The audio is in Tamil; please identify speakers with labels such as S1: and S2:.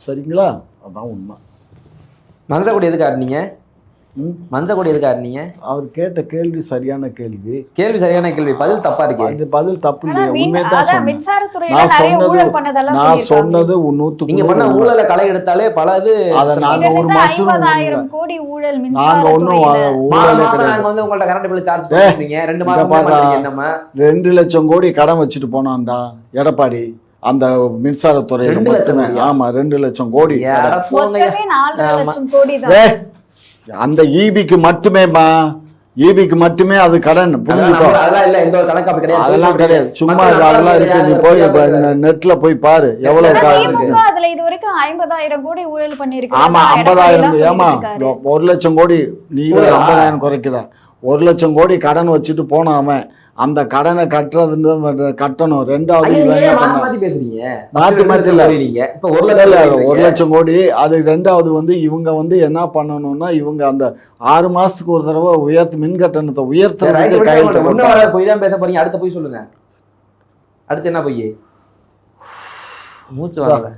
S1: சரிங்களா? அதான் உண்மை.
S2: மஞ்சள் கொடி எதுக்கு ஆடினீங்க? மஞ்சள் கொடி எதுக்கு ஆடினீங்க?
S1: அவர் கேட்ட கேள்வி சரியான கேள்வி.
S2: கேள்வி சரியான கேள்வி, பதில் தப்பா இருக்கு.
S1: அந்த பதில் தப்பு இல்லையா? உண்மைதான் சொன்னேன்.
S3: மின்சாரத்துறையில நிறைய ஊழல் பண்ணதெல்லாம்
S1: நான் சொன்னது 100க்கு
S2: நீங்க பண்ண ஊழலை களை எடுத்தாலே பல இது.
S1: அத நாங்க ஒரு மாசம்
S3: 50,000 கோடி ஊழல்
S1: நாங்க ஒண்ணும் ஊழல்
S2: நாங்க வந்து உங்கள்ட்ட கரண்ட் பில் சார்ஜ் பண்ணுவீங்க 2 மாசம் பண்றீங்க. நம்ம
S1: 2 லட்சம் கோடி கடன் வச்சுட்டு போனான்டா எடப்பாடி அந்த மின்சாரத்துறையில.
S2: 2 லட்சம்.
S1: ஆமா 2 லட்சம் கோடி.
S3: மொத்தமே 4 லட்சம் கோடி தான்.
S1: அந்த ஈபிக்கு மட்டுமேமா, ஈபிக்கு மட்டுமே அது கடன்.
S2: அதெல்லாம் இல்ல, எந்த ஒரு கணக்கு அப்படி கிடையாது.
S1: அதெல்லாம் கிடையாது, சும்மா அதெல்லாம் இருக்கு. நீ போய் நெட்ல போய் பாரு எவ்வளவு
S3: திமுக அதுல இதுவரைக்கும் 50,000 கோடி ஊழல் பண்ணிருக்கு.
S1: ஆமா 50,000. ஏமா 1 லட்சம் கோடி நீ 50,000 குறைக்குதா? 1 லட்சம் கோடி கடன் வச்சுட்டு போன அவன் அந்த கடனை கட்டணும். ரெண்டாவது மாத்தி இல்ல, இப்ப 1 லட்சம் கோடி. அது ரெண்டாவது வந்து இவங்க வந்து என்ன பண்ணணும்னா, இவங்க அந்த 6 மாசத்துக்கு ஒரு தடவை மின் கட்டணத்தை உயர்த்துறதுக்கு கையெழுத்து.
S2: போய் தான் பேச போறீங்க. அடுத்த போய் சொல்லுங்க. அடுத்து என்ன போய் மூச்சு வாங்கல.